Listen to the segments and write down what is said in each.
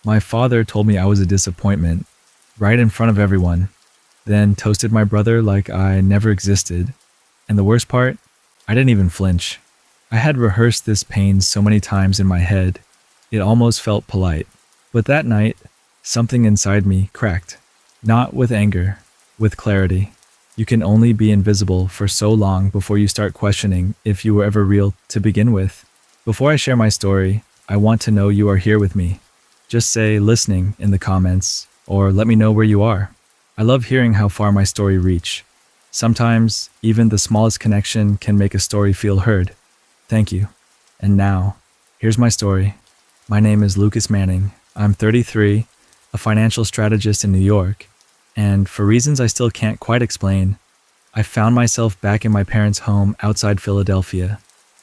My father told me I was a disappointment, right in front of everyone, then toasted my brother like I never existed. And the worst part, I didn't even flinch. I had rehearsed this pain so many times in my head, it almost felt polite. But that night, something inside me cracked. Not with anger, with clarity. You can only be invisible for so long before you start questioning if you were ever real to begin with. Before I share my story, I want to know you are here with me. Just say listening in the comments, or let me know where you are. I love hearing how far my story reached. Sometimes, even the smallest connection can make a story feel heard. Thank you. And now, here's my story. My name is Lucas Manning. I'm 33, a financial strategist in New York, and for reasons I still can't quite explain, I found myself back in my parents' home outside Philadelphia.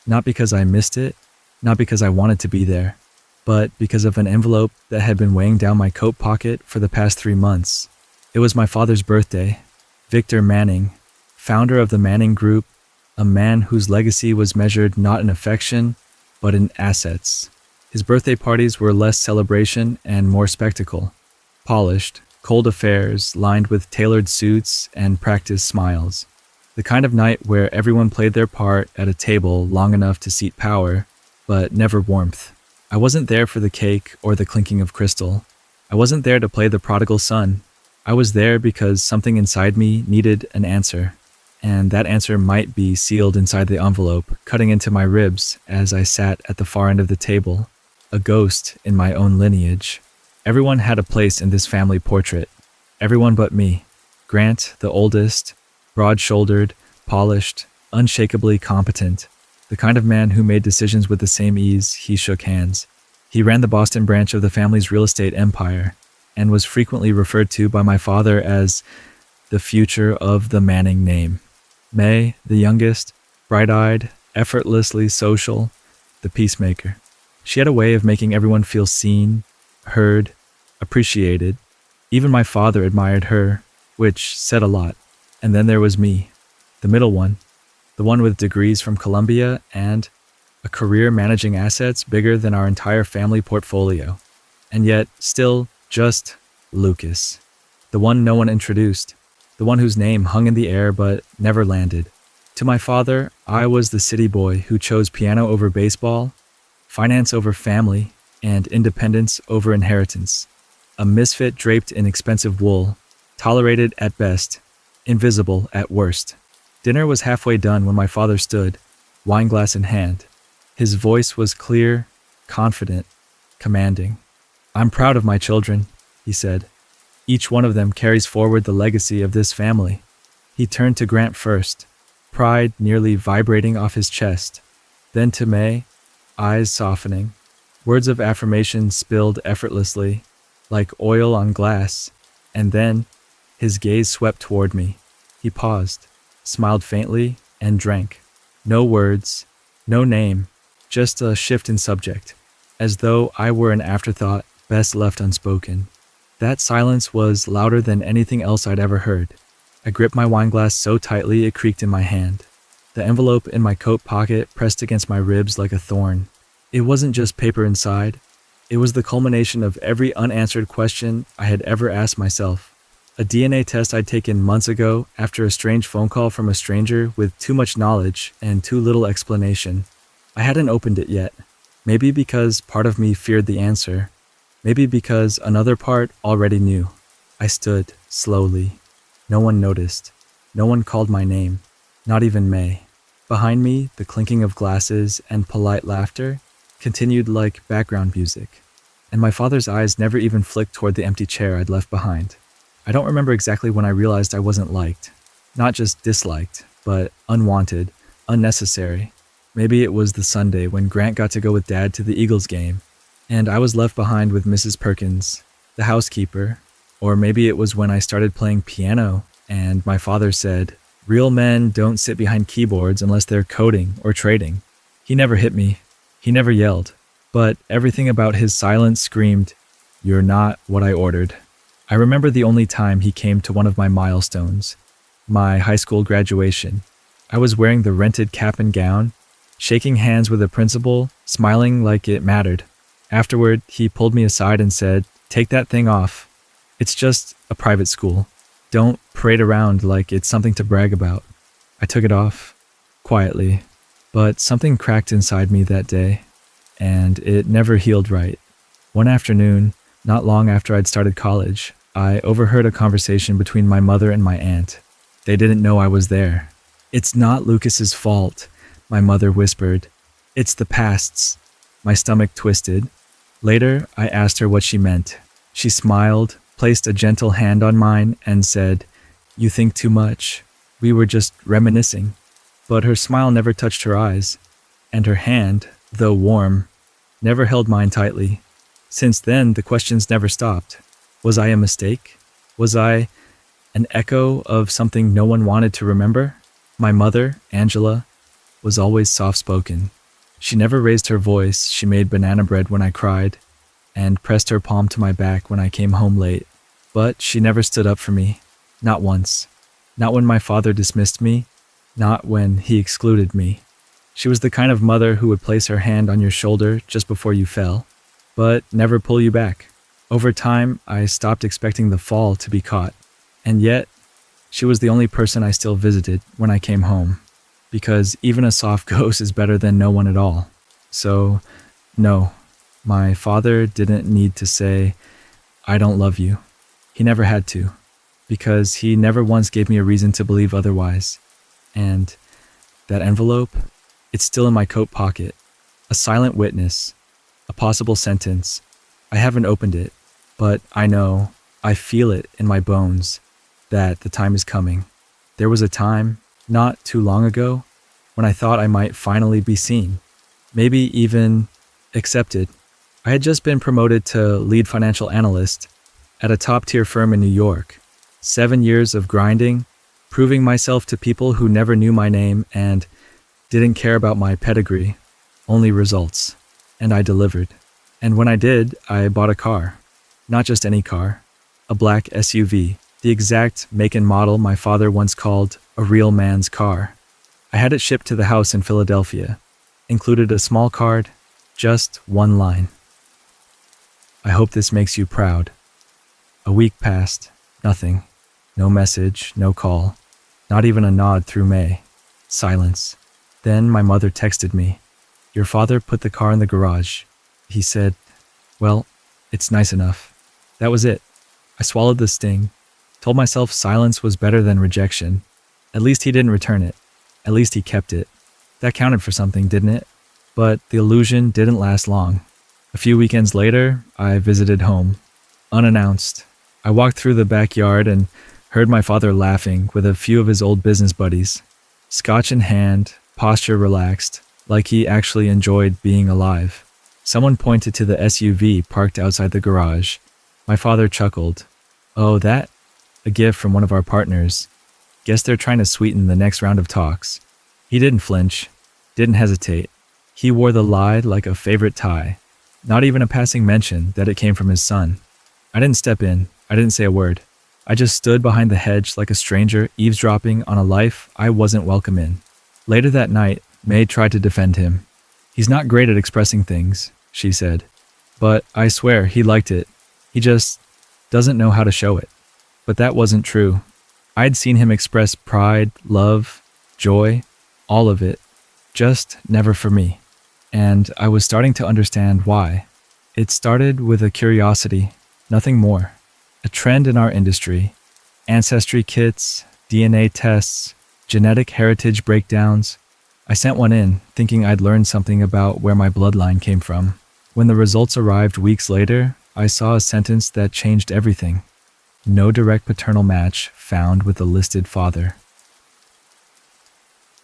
Not because I missed it, not because I wanted to be there, but because of an envelope that had been weighing down my coat pocket for the past 3 months. It was my father's birthday. Victor Manning, founder of the Manning Group, a man whose legacy was measured not in affection, but in assets. His birthday parties were less celebration and more spectacle. Polished, cold affairs lined with tailored suits and practiced smiles. The kind of night where everyone played their part at a table long enough to seat power, but never warmth. I wasn't there for the cake or the clinking of crystal. I wasn't there to play the prodigal son. I was there because something inside me needed an answer. And that answer might be sealed inside the envelope, cutting into my ribs as I sat at the far end of the table, a ghost in my own lineage. Everyone had a place in this family portrait. Everyone but me. Grant, the oldest, broad-shouldered, polished, unshakably competent. The kind of man who made decisions with the same ease he shook hands. He ran the Boston branch of the family's real estate empire, and was frequently referred to by my father as the future of the Manning name. May, the youngest, bright-eyed, effortlessly social, the peacemaker. She had a way of making everyone feel seen, heard, appreciated. Even my father admired her, which said a lot. And then there was me, the middle one, the one with degrees from Columbia and a career managing assets bigger than our entire family portfolio. And yet, still just Lucas, the one no one introduced, the one whose name hung in the air but never landed. To my father, I was the city boy who chose piano over baseball, finance over family, and independence over inheritance. A misfit draped in expensive wool, tolerated at best, invisible at worst. Dinner was halfway done when my father stood, wineglass in hand. His voice was clear, confident, commanding. "I'm proud of my children," he said. "Each one of them carries forward the legacy of this family." He turned to Grant first, pride nearly vibrating off his chest. Then to May, eyes softening. Words of affirmation spilled effortlessly, like oil on glass. And then, his gaze swept toward me. He paused, smiled faintly, and drank. No words, no name, just a shift in subject, as though I were an afterthought best left unspoken. That silence was louder than anything else I'd ever heard. I gripped my wineglass so tightly it creaked in my hand. The envelope in my coat pocket pressed against my ribs like a thorn. It wasn't just paper inside. It was the culmination of every unanswered question I had ever asked myself. A DNA test I'd taken months ago after a strange phone call from a stranger with too much knowledge and too little explanation. I hadn't opened it yet. Maybe because part of me feared the answer. Maybe because another part already knew. I stood, slowly. No one noticed. No one called my name. Not even May. Behind me, the clinking of glasses and polite laughter continued like background music. And my father's eyes never even flicked toward the empty chair I'd left behind. I don't remember exactly when I realized I wasn't liked. Not just disliked, but unwanted, unnecessary. Maybe it was the Sunday when Grant got to go with Dad to the Eagles game, and I was left behind with Mrs. Perkins, the housekeeper. Or maybe it was when I started playing piano, and my father said, "Real men don't sit behind keyboards unless they're coding or trading." He never hit me. He never yelled. But everything about his silence screamed, "You're not what I ordered." I remember the only time he came to one of my milestones, my high school graduation. I was wearing the rented cap and gown, shaking hands with the principal, smiling like it mattered. Afterward, he pulled me aside and said, "Take that thing off. It's just a private school. Don't parade around like it's something to brag about." I took it off, quietly, but something cracked inside me that day, and it never healed right. One afternoon, not long after I'd started college, I overheard a conversation between my mother and my aunt. They didn't know I was there. "It's not Lucas's fault," my mother whispered. "It's the past's." My stomach twisted. Later, I asked her what she meant. She smiled, placed a gentle hand on mine, and said, "You think too much. We were just reminiscing." But her smile never touched her eyes, and her hand, though warm, never held mine tightly. Since then, the questions never stopped. Was I a mistake? Was I an echo of something no one wanted to remember? My mother, Angela, was always soft-spoken. She never raised her voice. She made banana bread when I cried and pressed her palm to my back when I came home late. But she never stood up for me. Not once. Not when my father dismissed me. Not when he excluded me. She was the kind of mother who would place her hand on your shoulder just before you fell, but never pull you back. Over time, I stopped expecting the fall to be caught. And yet, she was the only person I still visited when I came home. Because even a soft ghost is better than no one at all. So, no, my father didn't need to say, "I don't love you." He never had to, because he never once gave me a reason to believe otherwise. And that envelope, it's still in my coat pocket. A silent witness, a possible sentence. I haven't opened it, but I know, I feel it in my bones, that the time is coming. There was a time, not too long ago, when I thought I might finally be seen, maybe even accepted. I had just been promoted to lead financial analyst at a top-tier firm in New York. 7 years of grinding, proving myself to people who never knew my name and didn't care about my pedigree, only results. And I delivered. And when I did, I bought a car. Not just any car, a black SUV, the exact make and model my father once called a real man's car. I had it shipped to the house in Philadelphia. Included a small card, just one line. "I hope this makes you proud." A week passed, nothing. No message, no call. Not even a nod through May. Silence. Then my mother texted me. "Your father put the car in the garage. He said, well, it's nice enough." That was it. I swallowed the sting. Told myself silence was better than rejection. At least he didn't return it. At least he kept it. That counted for something, didn't it? But the illusion didn't last long. A few weekends later, I visited home. Unannounced. I walked through the backyard and heard my father laughing with a few of his old business buddies. Scotch in hand, posture relaxed, like he actually enjoyed being alive. Someone pointed to the SUV parked outside the garage. My father chuckled. "Oh, that? A gift from one of our partners. Guess they're trying to sweeten the next round of talks." He didn't flinch, didn't hesitate. He wore the lie like a favorite tie. Not even a passing mention that it came from his son. I didn't step in. I didn't say a word. I just stood behind the hedge like a stranger eavesdropping on a life I wasn't welcome in. Later that night, May tried to defend him. "He's not great at expressing things," she said. "But I swear he liked it. He just doesn't know how to show it." But that wasn't true. I'd seen him express pride, love, joy, all of it. Just never for me. And I was starting to understand why. It started with a curiosity, nothing more. A trend in our industry. Ancestry kits, DNA tests, genetic heritage breakdowns. I sent one in, thinking I'd learned something about where my bloodline came from. When the results arrived weeks later, I saw a sentence that changed everything. No direct paternal match found with the listed father.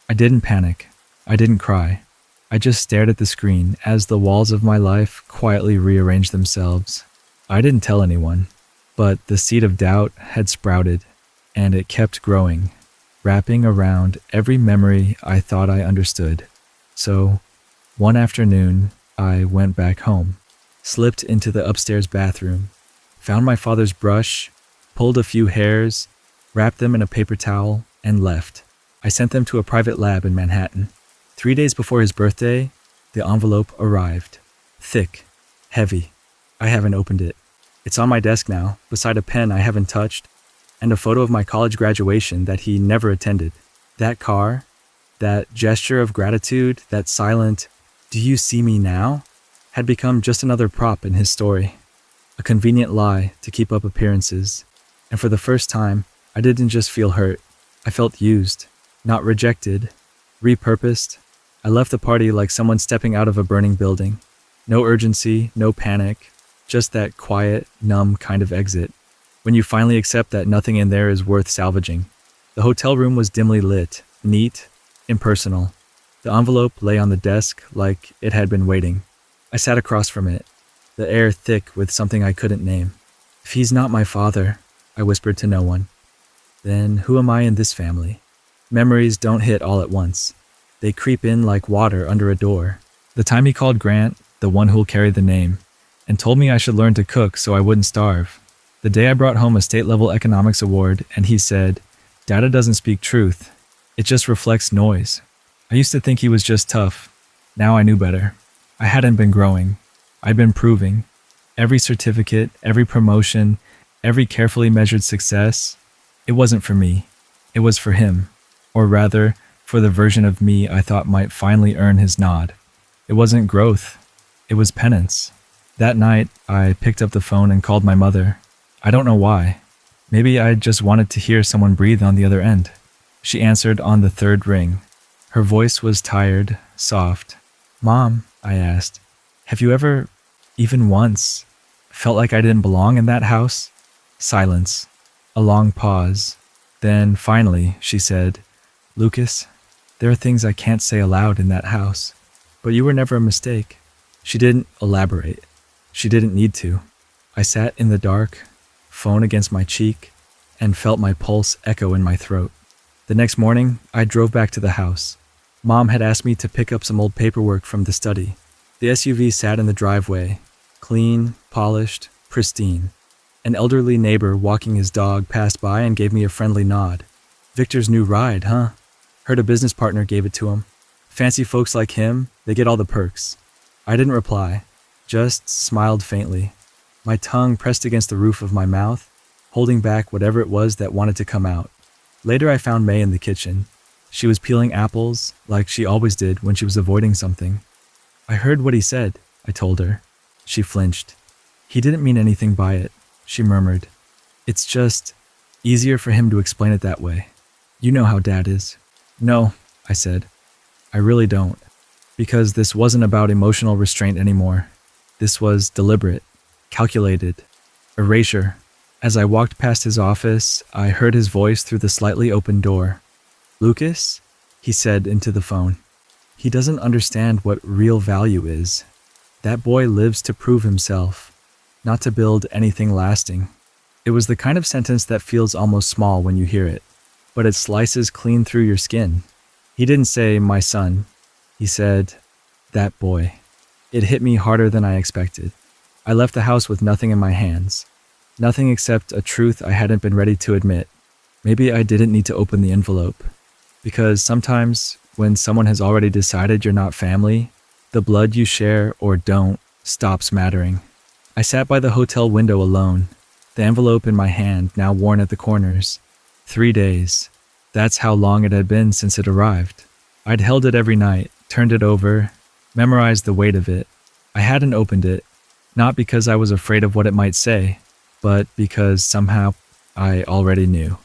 I didn't panic. I didn't cry. I just stared at the screen as the walls of my life quietly rearranged themselves. I didn't tell anyone, but the seed of doubt had sprouted, and it kept growing, wrapping around every memory I thought I understood. So, one afternoon, I went back home, slipped into the upstairs bathroom, found my father's brush, pulled a few hairs, wrapped them in a paper towel, and left. I sent them to a private lab in Manhattan. 3 days before his birthday, the envelope arrived. Thick, Heavy. I haven't opened it. It's on my desk now, beside a pen I haven't touched, and a photo of my college graduation that he never attended. That car, that gesture of gratitude, that silent, "Do you see me now?" had become just another prop in his story. A convenient lie to keep up appearances. And for the first time, I didn't just feel hurt. I felt used, not rejected, repurposed. I left the party like someone stepping out of a burning building. No urgency, no panic, just that quiet, numb kind of exit. When you finally accept that nothing in there is worth salvaging. The hotel room was dimly lit, neat, impersonal. The envelope lay on the desk like it had been waiting. I sat across from it, the air thick with something I couldn't name. If he's not my father, I whispered to no one, then who am I in this family? Memories don't hit all at once. They creep in like water under a door. The time he called Grant, the one who'll carry the name, and told me I should learn to cook so I wouldn't starve. The day I brought home a state-level economics award and he said, "Data doesn't speak truth. It just reflects noise." I used to think he was just tough. Now I knew better. I hadn't been growing. I'd been proving. Every certificate, every promotion, every carefully measured success, it wasn't for me. It was for him. Or rather, for the version of me I thought might finally earn his nod. It wasn't growth. It was penance. That night, I picked up the phone and called my mother. I don't know why. Maybe I just wanted to hear someone breathe on the other end. She answered on the third ring. Her voice was tired, soft. "Mom," I asked, "have you ever, even once, felt like I didn't belong in that house?" Silence. A long pause. Then, finally, she said, "Lucas, there are things I can't say aloud in that house, but you were never a mistake." She didn't elaborate. She didn't need to. I sat in the dark, phone against my cheek, and felt my pulse echo in my throat. The next morning, I drove back to the house. Mom had asked me to pick up some old paperwork from the study. The SUV sat in the driveway, clean, polished, pristine. An elderly neighbor walking his dog passed by and gave me a friendly nod. "Victor's new ride, huh? Heard a business partner gave it to him. Fancy folks like him, they get all the perks." I didn't reply, just smiled faintly. My tongue pressed against the roof of my mouth, holding back whatever it was that wanted to come out. Later I found May in the kitchen. She was peeling apples, like she always did when she was avoiding something. "I heard what he said," I told her. She flinched. "He didn't mean anything by it," she murmured. "It's just easier for him to explain it that way. You know how Dad is." "No," I said. "I really don't. Because this wasn't about emotional restraint anymore. This was deliberate, calculated, erasure." As I walked past his office, I heard his voice through the slightly open door. "Lucas," he said into the phone. "He doesn't understand what real value is. That boy lives to prove himself, not to build anything lasting." It was the kind of sentence that feels almost small when you hear it, but it slices clean through your skin. He didn't say, "my son." He said, "that boy." It hit me harder than I expected. I left the house with nothing in my hands. Nothing except a truth I hadn't been ready to admit. Maybe I didn't need to open the envelope. Because sometimes, when someone has already decided you're not family, the blood you share or don't stops mattering. I sat by the hotel window alone, the envelope in my hand now worn at the corners. 3 days. That's how long it had been since it arrived. I'd held it every night, turned it over, memorized the weight of it. I hadn't opened it, not because I was afraid of what it might say, but because somehow I already knew.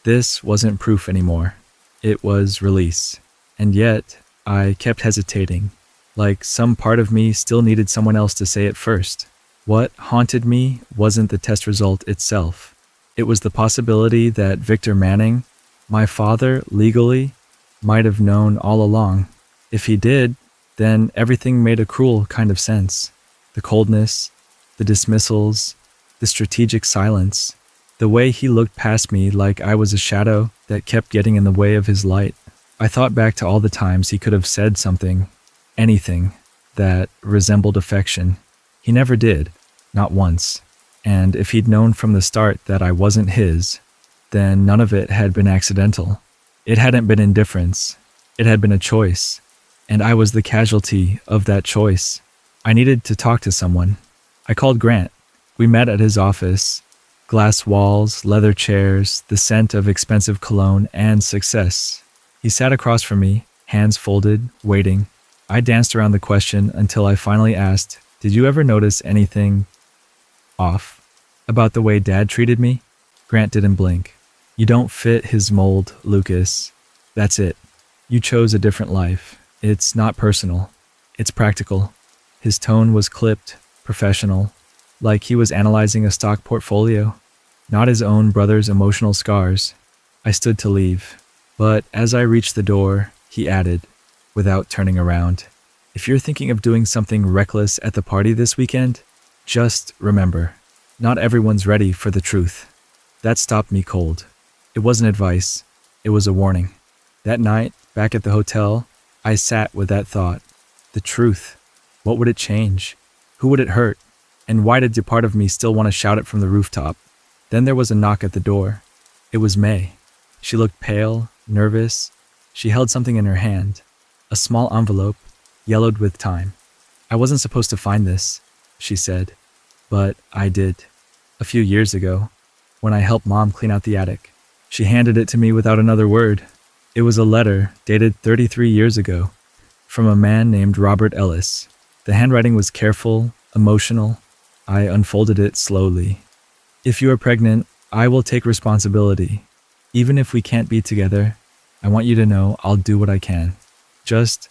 This wasn't proof anymore. It was release. And yet, I kept hesitating, like some part of me still needed someone else to say it first. What haunted me wasn't the test result itself. It was the possibility that Victor Manning, my father, legally, might have known all along. If he did, then everything made a cruel kind of sense. The coldness, the dismissals, the strategic silence, the way he looked past me like I was a shadow that kept getting in the way of his light. I thought back to all the times he could have said something, anything, that resembled affection. He never did, not once. And if he'd known from the start that I wasn't his, then none of it had been accidental. It hadn't been indifference. It had been a choice. And I was the casualty of that choice. I needed to talk to someone. I called Grant. We met at his office. Glass walls, leather chairs, the scent of expensive cologne, and success. He sat across from me, hands folded, waiting. I danced around the question until I finally asked, "Did you ever notice anything off about the way Dad treated me?" Grant didn't blink. "You don't fit his mold, Lucas. That's it. You chose a different life. It's not personal. It's practical." His tone was clipped, professional, like he was analyzing a stock portfolio, not his own brother's emotional scars. I stood to leave, but as I reached the door, he added, without turning around, "If you're thinking of doing something reckless at the party this weekend, just remember, not everyone's ready for the truth." That stopped me cold. It wasn't advice. It was a warning. That night, back at the hotel, I sat with that thought. The truth. What would it change? Who would it hurt? And why did a part of me still want to shout it from the rooftop? Then there was a knock at the door. It was May. She looked pale, nervous. She held something in her hand. A small envelope, yellowed with time. "I wasn't supposed to find this," she said. "But I did. A few years ago, when I helped Mom clean out the attic." She handed it to me without another word. It was a letter dated 33 years ago, from a man named Robert Ellis. The handwriting was careful, emotional. I unfolded it slowly. "If you are pregnant, I will take responsibility. Even if we can't be together, I want you to know I'll do what I can. Just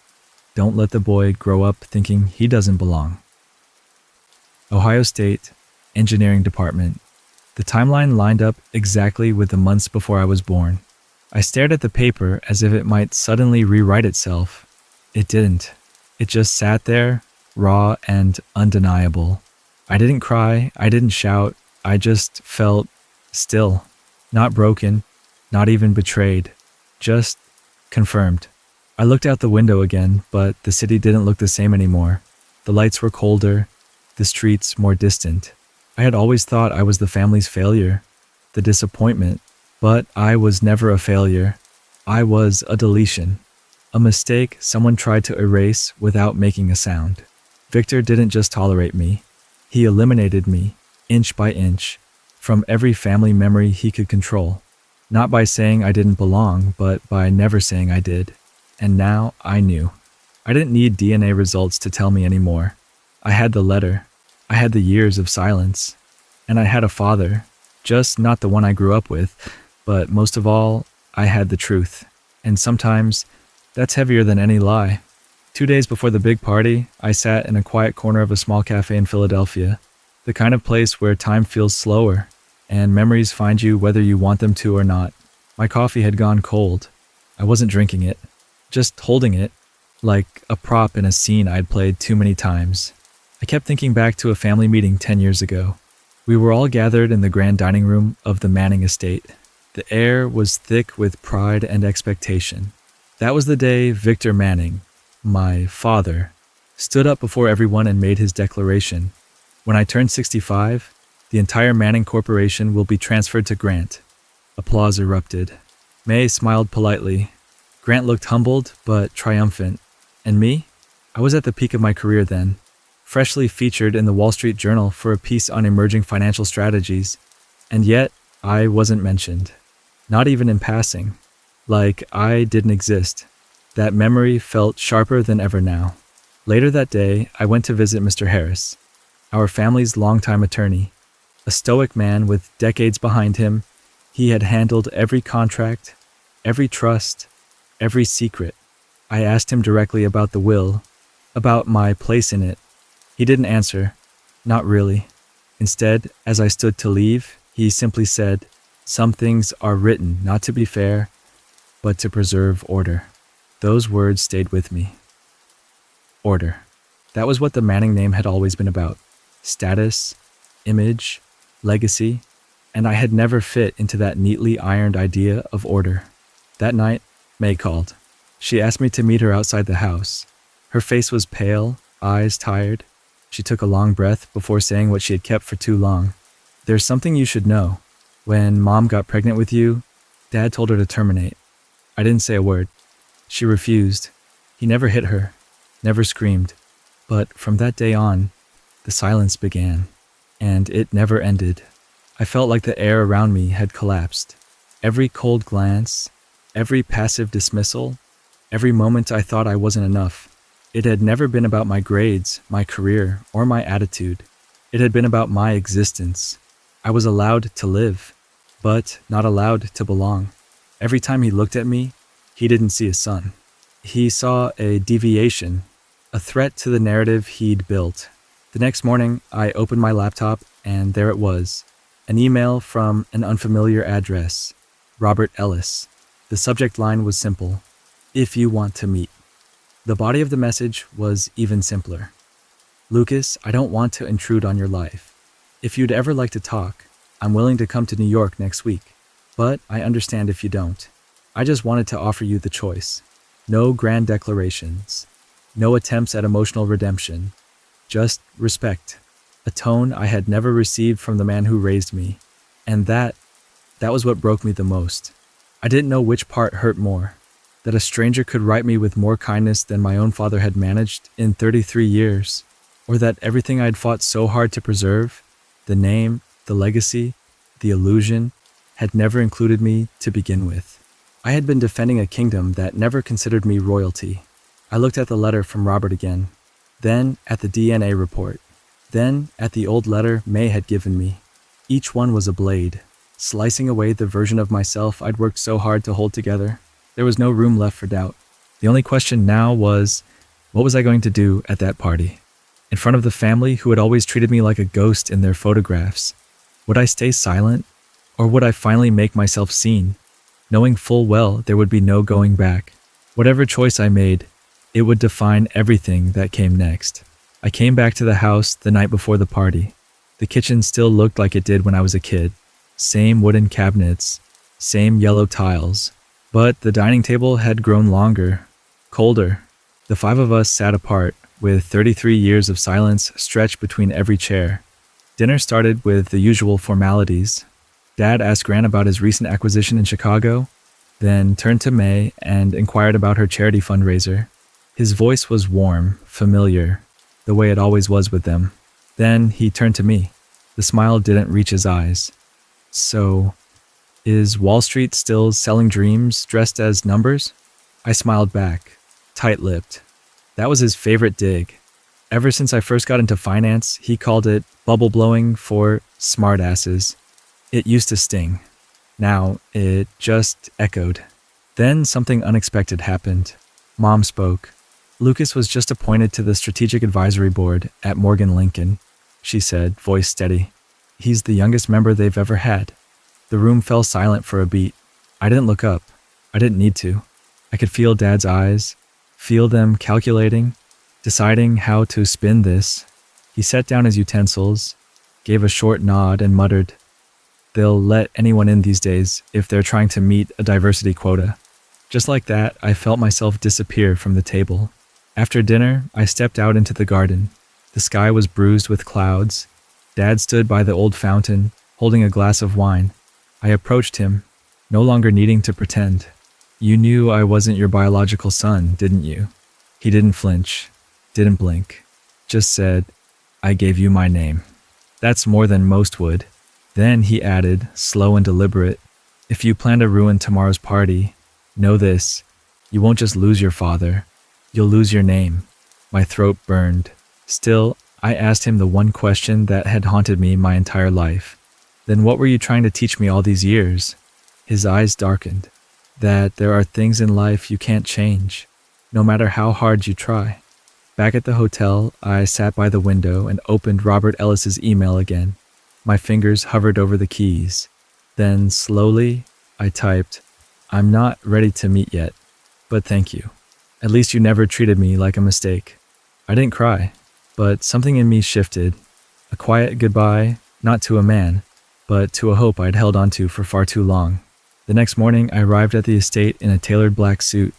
don't let the boy grow up thinking he doesn't belong." Ohio State, Engineering Department. The timeline lined up exactly with the months before I was born. I stared at the paper as if it might suddenly rewrite itself. It didn't. It just sat there, raw and undeniable. I didn't cry, I didn't shout, I just felt still. Not broken, not even betrayed. Just confirmed. I looked out the window again, but the city didn't look the same anymore. The lights were colder, the streets more distant. I had always thought I was the family's failure, the disappointment, but I was never a failure. I was a deletion, a mistake someone tried to erase without making a sound. Victor didn't just tolerate me, he eliminated me, inch by inch, from every family memory he could control. Not by saying I didn't belong, but by never saying I did. And now I knew. I didn't need DNA results to tell me anymore. I had the letter. I had the years of silence. And I had a father, just not the one I grew up with, but most of all, I had the truth. And sometimes, that's heavier than any lie. 2 days before the big party, I sat in a quiet corner of a small cafe in Philadelphia, the kind of place where time feels slower, and memories find you whether you want them to or not. My coffee had gone cold. I wasn't drinking it, just holding it, like a prop in a scene I'd played too many times. I kept thinking back to a family meeting 10 years ago. We were all gathered in the grand dining room of the Manning estate. The air was thick with pride and expectation. That was the day Victor Manning, my father, stood up before everyone and made his declaration. "When I turn 65, the entire Manning Corporation will be transferred to Grant." Applause erupted. May smiled politely. Grant looked humbled but triumphant. And me? I was at the peak of my career then, freshly featured in the Wall Street Journal for a piece on emerging financial strategies. And yet, I wasn't mentioned. Not even in passing. Like I didn't exist. That memory felt sharper than ever now. Later that day, I went to visit Mr. Harris, our family's longtime attorney. A stoic man with decades behind him, he had handled every contract, every trust, every secret. I asked him directly about the will, about my place in it. He didn't answer. Not really. Instead, as I stood to leave, he simply said, "Some things are written not to be fair, but to preserve order." Those words stayed with me. Order. That was what the Manning name had always been about. Status, image, legacy, and I had never fit into that neatly ironed idea of order. That night, May called. She asked me to meet her outside the house. Her face was pale, eyes tired. She took a long breath before saying what she had kept for too long. "There's something you should know. When Mom got pregnant with you, Dad told her to terminate." I didn't say a word. She refused. He never hit her, never screamed. But from that day on, The silence began, and it never ended. I felt like the air around me had collapsed. Every cold glance, every passive dismissal, every moment I thought I wasn't enough. It had never been about my grades, my career, or my attitude. It had been about my existence. I was allowed to live, but not allowed to belong. Every time he looked at me, he didn't see a son. He saw a deviation, a threat to the narrative he'd built. The next morning, I opened my laptop, and there it was, an email from an unfamiliar address, Robert Ellis. The subject line was simple, "If you want to meet." The body of the message was even simpler. "Lucas, I don't want to intrude on your life. If you'd ever like to talk, I'm willing to come to New York next week, but I understand if you don't. I just wanted to offer you the choice. No grand declarations, no attempts at emotional redemption, just respect." A tone I had never received from the man who raised me. And that was what broke me the most. I didn't know which part hurt more. That a stranger could write me with more kindness than my own father had managed in 33 years. Or that everything I'd fought so hard to preserve, the name, the legacy, the illusion, had never included me to begin with. I had been defending a kingdom that never considered me royalty. I looked at the letter from Robert again, then at the DNA report, then at the old letter May had given me. Each one was a blade, slicing away the version of myself I'd worked so hard to hold together. There was no room left for doubt. The only question now was, what was I going to do at that party? In front of the family who had always treated me like a ghost in their photographs. Would I stay silent? Or would I finally make myself seen, knowing full well there would be no going back? Whatever choice I made, it would define everything that came next. I came back to the house the night before the party. The kitchen still looked like it did when I was a kid. Same wooden cabinets, same yellow tiles. But the dining table had grown longer, colder. The five of us sat apart, with 33 years of silence stretched between every chair. Dinner started with the usual formalities. Dad asked Grant about his recent acquisition in Chicago, then turned to May and inquired about her charity fundraiser. His voice was warm, familiar, the way it always was with them. Then he turned to me. The smile didn't reach his eyes. "So, is Wall Street still selling dreams dressed as numbers?" I smiled back, tight-lipped. That was his favorite dig. Ever since I first got into finance, he called it bubble blowing for smartasses. It used to sting. Now, it just echoed. Then something unexpected happened. Mom spoke. "Lucas was just appointed to the Strategic Advisory Board at Morgan Lincoln," she said, voice steady. "He's the youngest member they've ever had." The room fell silent for a beat. I didn't look up. I didn't need to. I could feel Dad's eyes, feel them calculating, deciding how to spin this. He set down his utensils, gave a short nod, and muttered, "They'll let anyone in these days if they're trying to meet a diversity quota." Just like that, I felt myself disappear from the table. After dinner, I stepped out into the garden. The sky was bruised with clouds. Dad stood by the old fountain, holding a glass of wine. I approached him, no longer needing to pretend. "You knew I wasn't your biological son, didn't you?" He didn't flinch, didn't blink, just said, "I gave you my name." That's more than most would. Then he added, slow and deliberate, "If you plan to ruin tomorrow's party, know this, you won't just lose your father, you'll lose your name." My throat burned. Still, I asked him the one question that had haunted me my entire life. "Then what were you trying to teach me all these years?" His eyes darkened. "That there are things in life you can't change, no matter how hard you try." Back at the hotel, I sat by the window and opened Robert Ellis's email again. My fingers hovered over the keys. Then, slowly, I typed, "I'm not ready to meet yet, but thank you. At least you never treated me like a mistake." I didn't cry, but something in me shifted. A quiet goodbye, not to a man, but to a hope I'd held onto for far too long. The next morning, I arrived at the estate in a tailored black suit.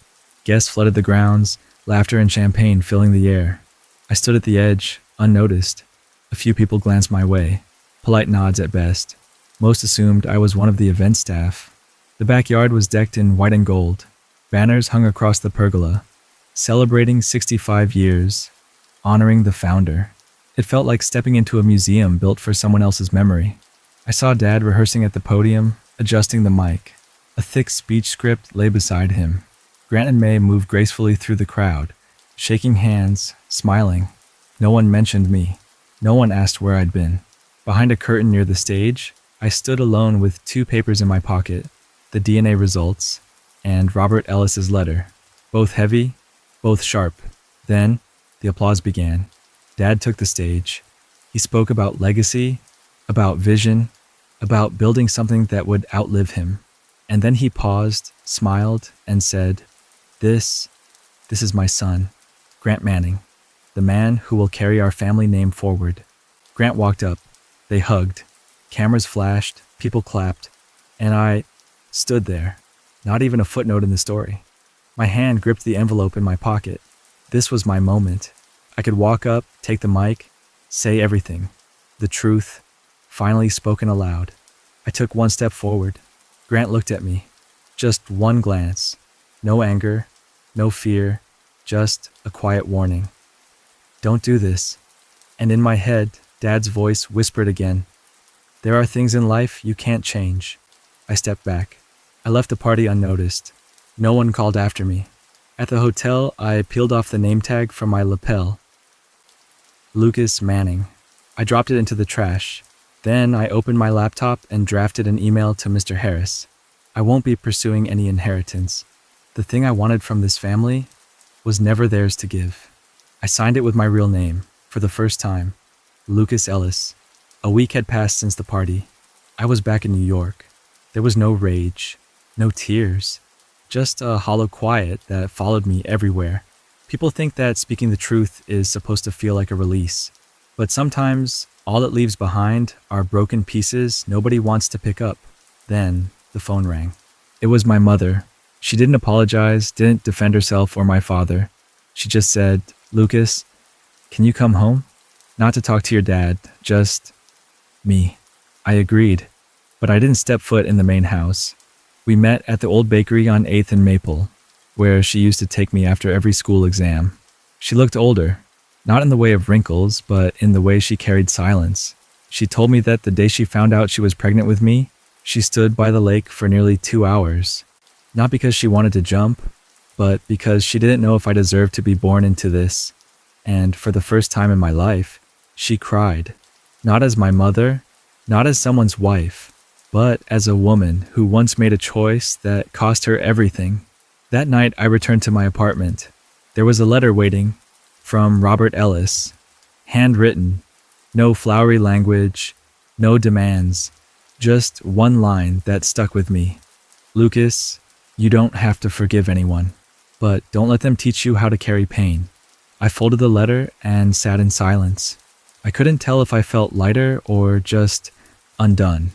Guests flooded the grounds, laughter and champagne filling the air. I stood at the edge, unnoticed. A few people glanced my way, polite nods at best. Most assumed I was one of the event staff. The backyard was decked in white and gold. Banners hung across the pergola, celebrating 65 years, honoring the founder. It felt like stepping into a museum built for someone else's memory. I saw Dad rehearsing at the podium, adjusting the mic. A thick speech script lay beside him. Grant and May moved gracefully through the crowd, shaking hands, smiling. No one mentioned me. No one asked where I'd been. Behind a curtain near the stage, I stood alone with two papers in my pocket, the DNA results and Robert Ellis's letter, both heavy, both sharp. Then, the applause began. Dad took the stage. He spoke about legacy, about vision, about building something that would outlive him. And then he paused, smiled, and said, This is my son, Grant Manning, the man who will carry our family name forward." Grant walked up. They hugged. Cameras flashed, people clapped, and I stood there, not even a footnote in the story. My hand gripped the envelope in my pocket. This was my moment. I could walk up, take the mic, say everything. The truth, finally spoken aloud. I took one step forward. Grant looked at me. Just one glance. No anger, no fear, just a quiet warning. "Don't do this." And in my head, Dad's voice whispered again, "There are things in life you can't change." I stepped back. I left the party unnoticed. No one called after me. At the hotel, I peeled off the name tag from my lapel. Lucas Manning. I dropped it into the trash. Then I opened my laptop and drafted an email to Mr. Harris. I won't be pursuing any inheritance. The thing I wanted from this family was never theirs to give. I signed it with my real name, for the first time, Lucas Ellis. A week had passed since the party. I was back in New York. There was no rage, no tears, just a hollow quiet that followed me everywhere. People think that speaking the truth is supposed to feel like a release, but sometimes all it leaves behind are broken pieces nobody wants to pick up. Then the phone rang. It was my mother. She didn't apologize, didn't defend herself or my father. She just said, "Lucas, can you come home? Not to talk to your dad, just me." I agreed, but I didn't step foot in the main house. We met at the old bakery on 8th and Maple, where she used to take me after every school exam. She looked older, not in the way of wrinkles, but in the way she carried silence. She told me that the day she found out she was pregnant with me, she stood by the lake for nearly 2 hours. Not because she wanted to jump, but because she didn't know if I deserved to be born into this. And for the first time in my life, she cried. Not as my mother, not as someone's wife, but as a woman who once made a choice that cost her everything. That night, I returned to my apartment. There was a letter waiting from Robert Ellis, handwritten, no flowery language, no demands, just one line that stuck with me. "Lucas, you don't have to forgive anyone, but don't let them teach you how to carry pain." I folded the letter and sat in silence. I couldn't tell if I felt lighter or just undone.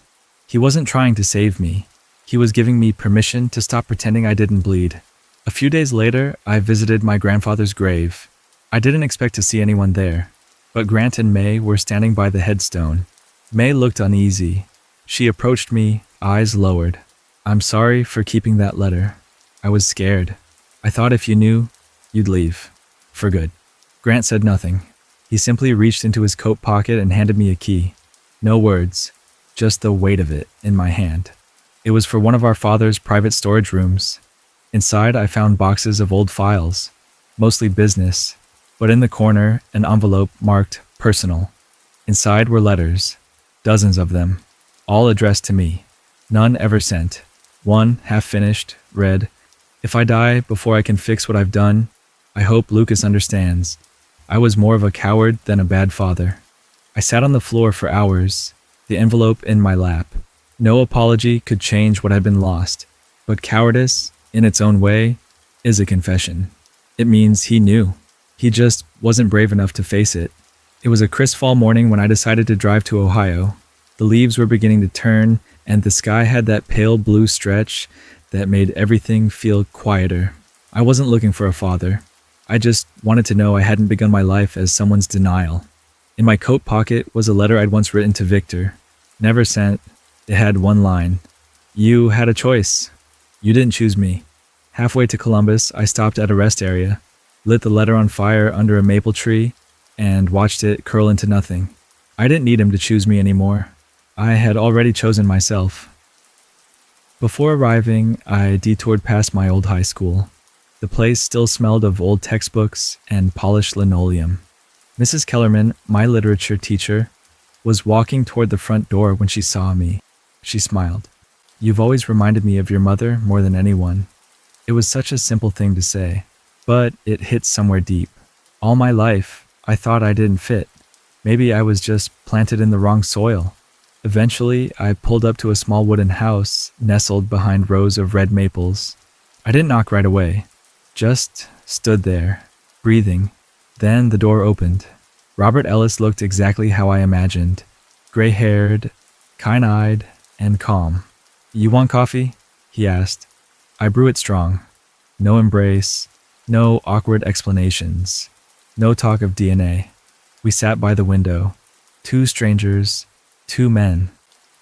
He wasn't trying to save me. He was giving me permission to stop pretending I didn't bleed. A few days later, I visited my grandfather's grave. I didn't expect to see anyone there, but Grant and May were standing by the headstone. May looked uneasy. She approached me, eyes lowered. "I'm sorry for keeping that letter. I was scared. I thought if you knew, you'd leave. For good." Grant said nothing. He simply reached into his coat pocket and handed me a key. No words, just the weight of it in my hand. It was for one of our father's private storage rooms. Inside, I found boxes of old files, mostly business, but in the corner, an envelope marked personal. Inside were letters, dozens of them, all addressed to me, none ever sent. One, half finished, read, "If I die before I can fix what I've done, I hope Lucas understands. I was more of a coward than a bad father." I sat on the floor for hours, the envelope in my lap. No apology could change what had been lost, but cowardice, in its own way, is a confession. It means he knew. He just wasn't brave enough to face it. It was a crisp fall morning when I decided to drive to Ohio. The leaves were beginning to turn, and the sky had that pale blue stretch that made everything feel quieter. I wasn't looking for a father. I just wanted to know I hadn't begun my life as someone's denial. In my coat pocket was a letter I'd once written to Victor. Never sent. It had one line. "You had a choice. You didn't choose me." Halfway to Columbus, I stopped at a rest area, lit the letter on fire under a maple tree, and watched it curl into nothing. I didn't need him to choose me anymore. I had already chosen myself. Before arriving, I detoured past my old high school. The place still smelled of old textbooks and polished linoleum. Mrs. Kellerman, my literature teacher, was walking toward the front door when she saw me. She smiled. "You've always reminded me of your mother more than anyone." It was such a simple thing to say, but it hit somewhere deep. All my life, I thought I didn't fit. Maybe I was just planted in the wrong soil. Eventually, I pulled up to a small wooden house nestled behind rows of red maples. I didn't knock right away, just stood there, breathing. Then the door opened. Robert Ellis looked exactly how I imagined, gray-haired, kind-eyed, and calm. "You want coffee?" he asked. I brew it strong. No embrace, no awkward explanations, no talk of DNA. We sat by the window, two strangers, two men,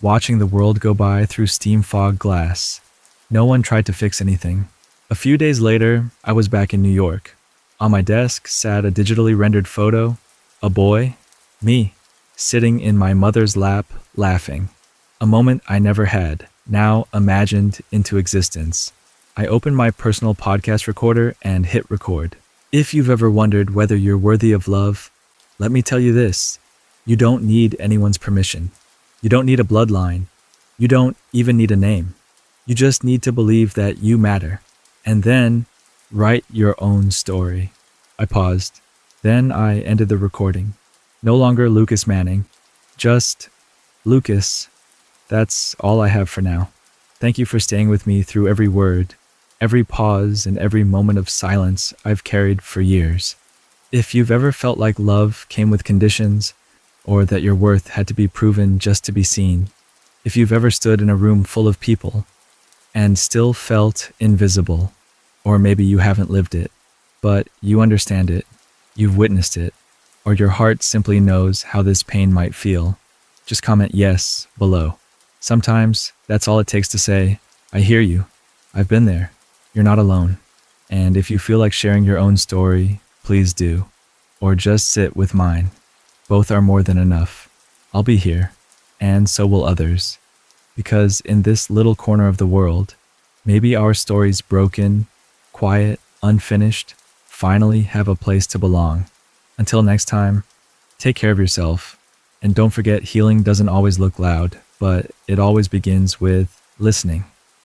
watching the world go by through steam-fogged glass. No one tried to fix anything. A few days later, I was back in New York. On my desk sat a digitally rendered photo, a boy, me, sitting in my mother's lap, laughing. A moment I never had, now imagined into existence. I opened my personal podcast recorder and hit record. If you've ever wondered whether you're worthy of love, let me tell you this. You don't need anyone's permission. You don't need a bloodline. You don't even need a name. You just need to believe that you matter. And then write your own story. I paused. Then I ended the recording. No longer Lucas Manning. Just Lucas. That's all I have for now. Thank you for staying with me through every word, every pause, and every moment of silence I've carried for years. If you've ever felt like love came with conditions, or that your worth had to be proven just to be seen, if you've ever stood in a room full of people and still felt invisible, or maybe you haven't lived it, but you understand it, you've witnessed it, or your heart simply knows how this pain might feel, just comment yes below. Sometimes that's all it takes to say, "I hear you. I've been there. You're not alone." And if you feel like sharing your own story, please do. Or just sit with mine. Both are more than enough. I'll be here, and so will others. Because in this little corner of the world, maybe our stories broken, quiet, unfinished, finally have a place to belong. Until next time, take care of yourself. And don't forget, healing doesn't always look loud, but it always begins with listening.